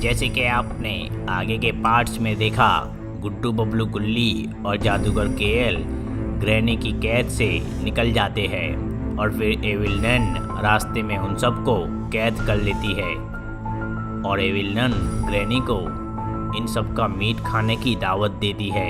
जैसे कि आपने आगे के पार्ट्स में देखा, गुड्डू बबलू गुल्ली और जादूगर केएल ग्रैनी की कैद से निकल जाते हैं और फिर एविल नन रास्ते में उन सबको कैद कर लेती है और एविल नन ग्रैनी को इन सब का मीट खाने की दावत देती है।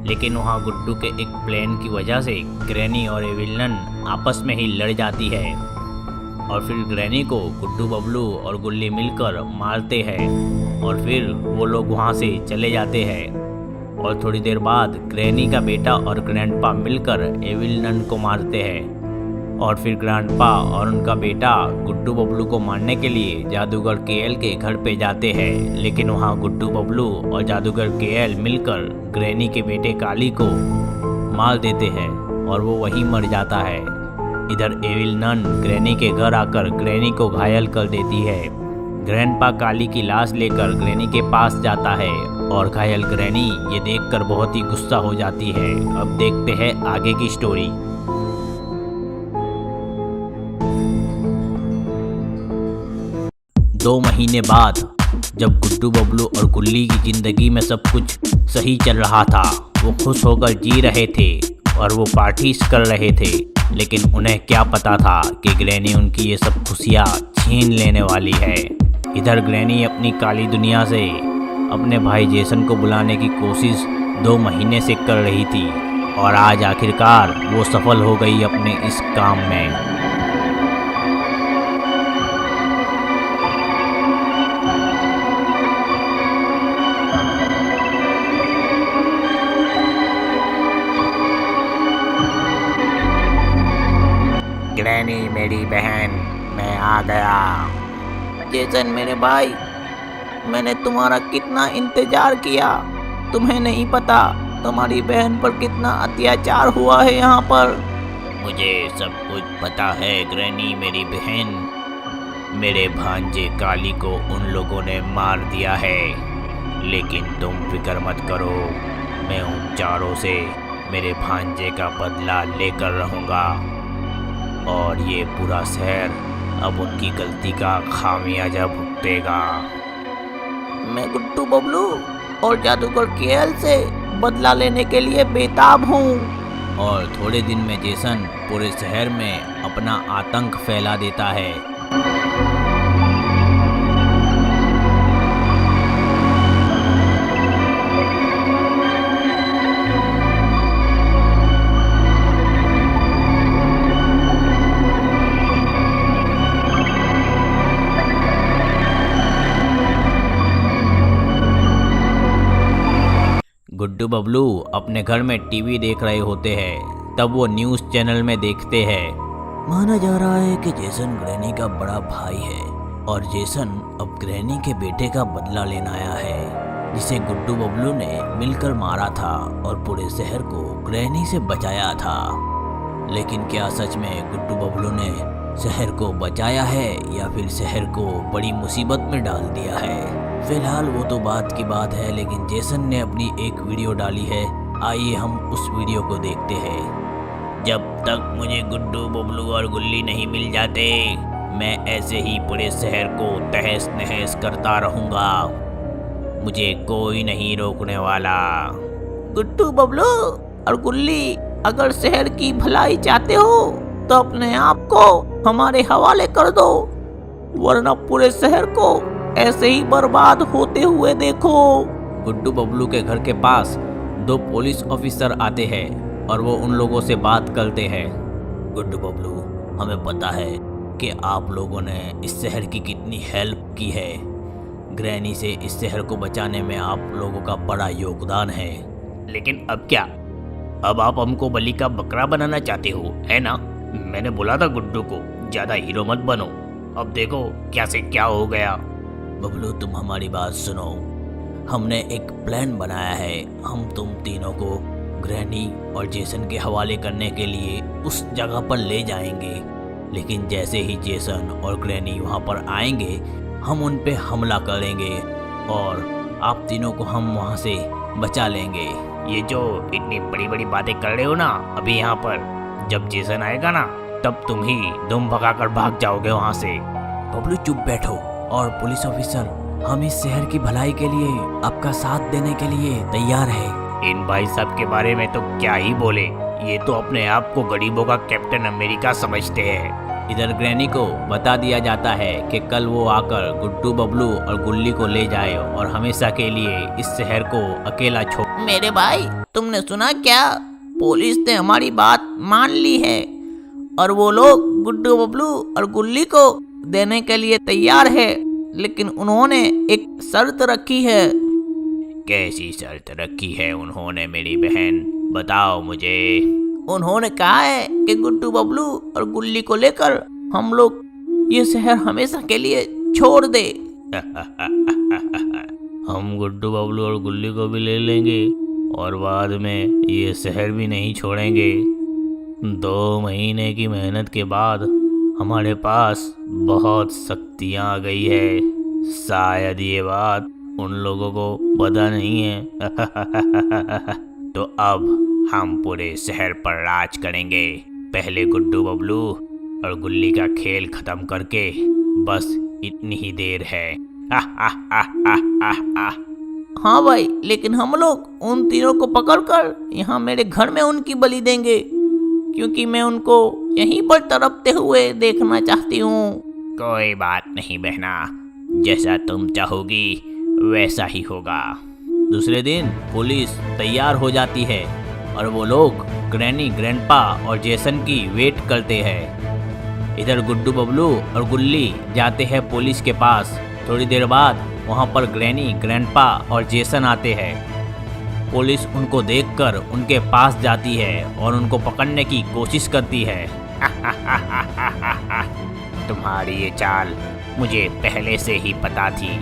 लेकिन वहाँ गुड्डू के एक प्लान की वजह से ग्रैनी और एविल नन आपस में ही लड़ जाती है और फिर ग्रैनी को गुड्डू बबलू और गुल्ली मिलकर मारते हैं और फिर वो लोग वहाँ से चले जाते हैं। और थोड़ी देर बाद ग्रैनी का बेटा और ग्रैंडपा मिलकर एविल नन को मारते हैं और फिर ग्रैंडपा और उनका बेटा गुड्डू बबलू को मारने के लिए जादूगर केएल के घर पे जाते हैं। लेकिन वहाँ गुड्डू बबलू और जादूगर केएल मिलकर ग्रैनी के बेटे काली को मार देते हैं और वो वहीं मर जाता है। इधर एविल नन ग्रैनी के घर आकर ग्रैनी को घायल कर देती है। ग्रैंडपा काली की लाश लेकर ग्रैनी के पास जाता है और घायल ग्रैनी ये देखकर बहुत ही गुस्सा हो जाती है। अब देखते हैं आगे की स्टोरी। दो महीने बाद जब गुड्डू बबलू और गुल्ली की जिंदगी में सब कुछ सही चल रहा था, वो खुश होकर जी रहे थे और वो पार्टीज कर रहे थे। लेकिन उन्हें क्या पता था कि ग्रैनी उनकी ये सब खुशियाँ छीन लेने वाली है। इधर ग्रैनी अपनी काली दुनिया से अपने भाई जेसन को बुलाने की कोशिश 2 महीने से कर रही थी और आज आखिरकार वो सफल हो गई अपने इस काम में। ग्रैनी मेरी बहन, मैं आ गया। जेसन मेरे भाई, मैंने तुम्हारा कितना इंतजार किया। तुम्हें नहीं पता तुम्हारी बहन पर कितना अत्याचार हुआ है यहाँ पर। मुझे सब कुछ पता है ग्रैनी मेरी बहन। मेरे भांजे काली को उन लोगों ने मार दिया है, लेकिन तुम फिक्र मत करो, मैं उन चारों से मेरे भांजे का बदला लेकर रहूँगा और ये पूरा शहर अब उनकी गलती का खामियाजा भुगतेगा। मैं गुड्डू बबलू और जादूगर केएल से बदला लेने के लिए बेताब हूँ। और थोड़े दिन में जेसन पूरे शहर में अपना आतंक फैला देता है। गुड्डू बबलू अपने घर में टीवी देख रहे होते हैं, तब वो न्यूज़ चैनल में देखते हैं। माना जा रहा है कि जेसन ग्रैनी का बड़ा भाई है और जेसन अब ग्रैनी के बेटे का बदला लेने आया है, जिसे गुड्डू बबलू ने मिलकर मारा था और पूरे शहर को ग्रैनी से बचाया था। लेकिन क्या सच में गुड्डू बबलू ने शहर को बचाया है या फिर शहर को बड़ी मुसीबत में डाल दिया है? फिलहाल वो तो बात की बात है, लेकिन जेसन ने अपनी एक वीडियो डाली है। आइए हम उस वीडियो को देखते हैं। जब तक मुझे गुड्डू बबलू और गुल्ली नहीं मिल जाते, मैं ऐसे ही पूरे शहर को तहस नहस करता रहूँगा। मुझे कोई नहीं रोकने वाला। गुड्डू बबलू और गुल्ली, अगर शहर की भलाई चाहते हो तो अपने आप को हमारे हवाले कर दो, वरना पूरे शहर को ऐसे ही बर्बाद होते हुए देखो। गुड्डू बबलू के घर के पास 2 पुलिस ऑफिसर आते हैं और वो उन लोगों से बात करते हैं। गुड्डू बबलू, हमें पता है कि आप लोगों ने इस शहर की कितनी हेल्प की है। ग्रैनी से इस शहर को बचाने में आप लोगों का बड़ा योगदान है। लेकिन अब क्या? अब आप हमको बलि का बकरा बनाना चाहते हो, है ना? मैंने बोला था गुड्डू को ज्यादा हीरो मत बनो। अब देखो क्या से क्या हो गया। बबलू, तुम हमारी बात सुनो। हमने एक प्लान बनाया है। हम तुम तीनों को ग्रैनी और जेसन के हवाले करने के लिए उस जगह पर ले जाएंगे। लेकिन जैसे ही जेसन और ग्रैनी वहाँ पर आएंगे, हम उन पे हमला करेंगे और आप तीनों को हम वहाँ से बचा लेंगे। ये जो इतनी बड़ी बड़ी बातें कर रहे हो ना अभी यहाँ पर, जब जेसन आएगा ना तब तुम ही दुम भगाकर भाग जाओगे वहाँ से। बबलू चुप बैठो। और पुलिस ऑफिसर, हम इस शहर की भलाई के लिए आपका साथ देने के लिए तैयार है। इन भाई साहब के बारे में तो क्या ही बोले, ये तो अपने आप को गरीबों का कैप्टन अमेरिका समझते हैं। इधर ग्रैनी को बता दिया जाता है कि कल वो आकर गुड्डू बबलू और गुल्ली को ले जाए और हमेशा के लिए इस शहर को अकेला छोड़। मेरे भाई, तुमने सुना क्या? पुलिस ने हमारी बात मान ली है और वो लोग गुड्डू बबलू और गुल्ली को देने के लिए तैयार है, लेकिन उन्होंने एक शर्त रखी है। कैसी शर्त रखी है उन्होंने मेरी बहन, बताओ मुझे। उन्होंने कहा है कि गुड्डू बबलू और गुल्ली को लेकर हम लोग ये शहर हमेशा के लिए छोड़ दे। हम गुड्डू बबलू और गुल्ली को भी ले लेंगे और बाद में ये शहर भी नहीं छोड़ेंगे। 2 महीने की मेहनत के बाद हमारे पास बहुत शक्तियाँ आ गई है। शायद ये बात उन लोगों को पता नहीं है। तो अब हम पूरे शहर पर राज करेंगे। पहले गुड्डू बबलू और गुल्ली का खेल खत्म करके बस इतनी ही देर है। हाँ भाई, लेकिन हम लोग उन तीनों को पकड़कर यहाँ मेरे घर में उनकी बलि देंगे, क्योंकि मैं उनको यहीं पर तड़पते हुए देखना चाहती हूँ। कोई बात नहीं बहना, जैसा तुम चाहोगी वैसा ही होगा। दूसरे दिन पुलिस तैयार हो जाती है और वो लोग ग्रैनी, ग्रैंडपा और जेसन की वेट करते हैं। इधर गुड्डू बबलू और गुल्ली जाते हैं पुलिस के पास। थोड़ी देर बाद वहाँ पर ग्रैनी, ग्रैंडपा और जेसन आते हैं। पुलिस उनको देखकर उनके पास जाती है और उनको पकड़ने की कोशिश करती है। तुम्हारी ये चाल मुझे पहले से ही पता थी,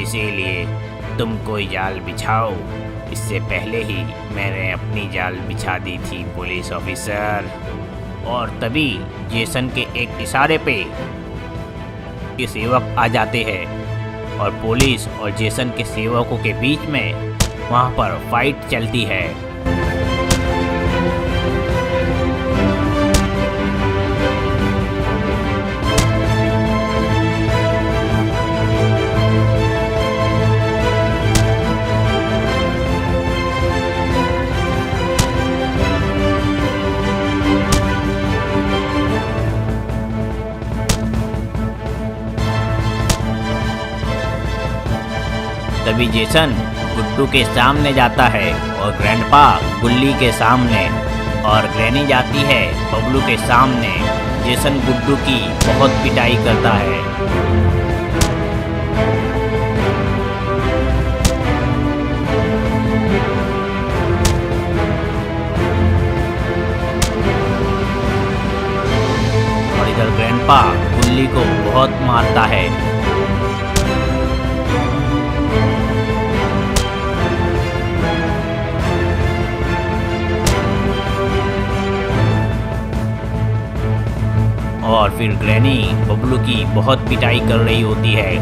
इसीलिए तुम कोई जाल बिछाओ। इससे पहले ही मैंने अपनी जाल बिछा दी थी पुलिस ऑफिसर। और तभी जेसन के एक इशारे पे ये सेवक आ जाते हैं और पुलिस और जेसन के सेवकों के बीच में वहाँ पर फाइट चलती है। तभी जेसन गुड्डू के सामने जाता है और ग्रैंडपा गुल्ली के सामने और ग्रैनी जाती है बबलू के सामने। जेसन गुड्डू की बहुत पिटाई करता है। और इधर ग्रैंडपा गुल्ली को बहुत मारता है। और फिर ग्रैनी बबलू की बहुत पिटाई कर रही होती है।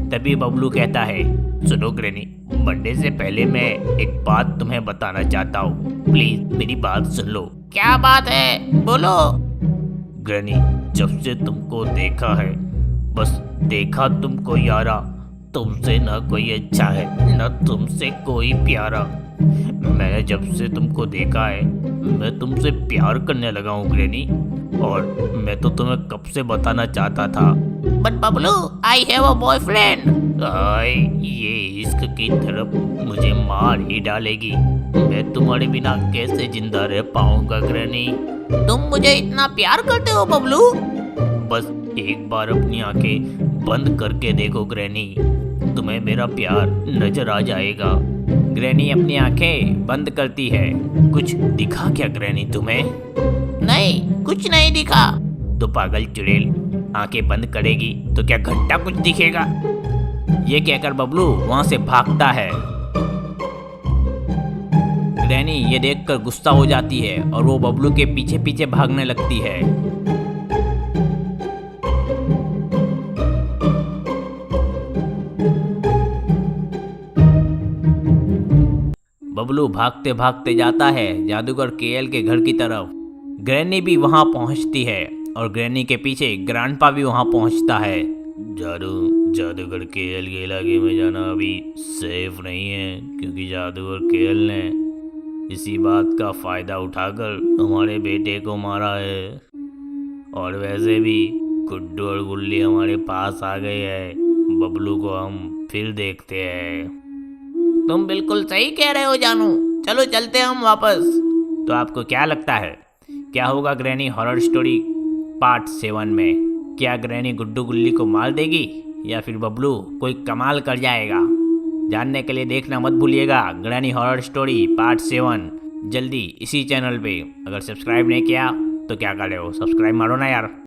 तभी बबलू कहता है, सुनो ग्रैनी, बर्थडे से पहले मैं एक बात तुम्हें बताना चाहता हूँ, प्लीज मेरी बात सुन लो। क्या बात है, बोलो। ग्रैनी, जब से तुमको देखा है, बस देखा तुमको यारा, तुमसे ना कोई अच्छा है ना तुमसे कोई प्यारा। मैंने जब से तुमको देखा है मैं तुमसे प्यार करने लगा हूँ ग्रैनी, और मैं तो तुम्हें कब से बताना चाहता था। But Bablu, I have a boyfriend. ये इश्क की तरफ मुझे मार ही डालेगी। मैं तुम्हारे बिना कैसे जिंदा रह पाऊंगा ग्रैनी। तुम मुझे इतना प्यार करते हो बबलू? बस एक बार अपनी आंखें बंद करके देखो ग्रैनी, तुम्हें मेरा प्यार नजर आ जाएगा। ग्रैनी अपनी आंखें बंद करती है। कुछ दिखा क्या ग्रैनी तुम्हें? नहीं, कुछ नहीं दिखा। तो पागल चुड़ैल, आंखें बंद करेगी तो क्या घंटा कुछ दिखेगा? ये कहकर बबलू वहां से भागता है। ग्रैनी ये देखकर गुस्सा हो जाती है और वो बबलू के पीछे पीछे भागने लगती है। बबलू भागते भागते जाता है जादूगर केएल के घर की तरफ। ग्रैनी भी वहां पहुंचती है और ग्रैनी के पीछे ग्रैंडपा भी वहां पहुंचता है। जादूगर केएल के इलाके में जाना अभी सेफ नहीं है, क्योंकि जादूगर केएल ने इसी बात का फायदा उठाकर हमारे बेटे को मारा है। और वैसे भी गुड्डू और गुल्ली हमारे पास आ गए हैं, बबलू को हम फिर देखते हैं। तुम बिल्कुल सही कह रहे हो जानू, चलो चलते हम वापस। तो आपको क्या लगता है क्या होगा ग्रैनी हॉरर स्टोरी पार्ट 7 में? क्या ग्रैनी गुड्डू गुल्ली को मार देगी या फिर बबलू कोई कमाल कर जाएगा? जानने के लिए देखना मत भूलिएगा ग्रैनी हॉरर स्टोरी पार्ट 7 जल्दी इसी चैनल पे। अगर सब्सक्राइब नहीं किया तो क्या कर रहे हो, सब्सक्राइब मारो ना यार।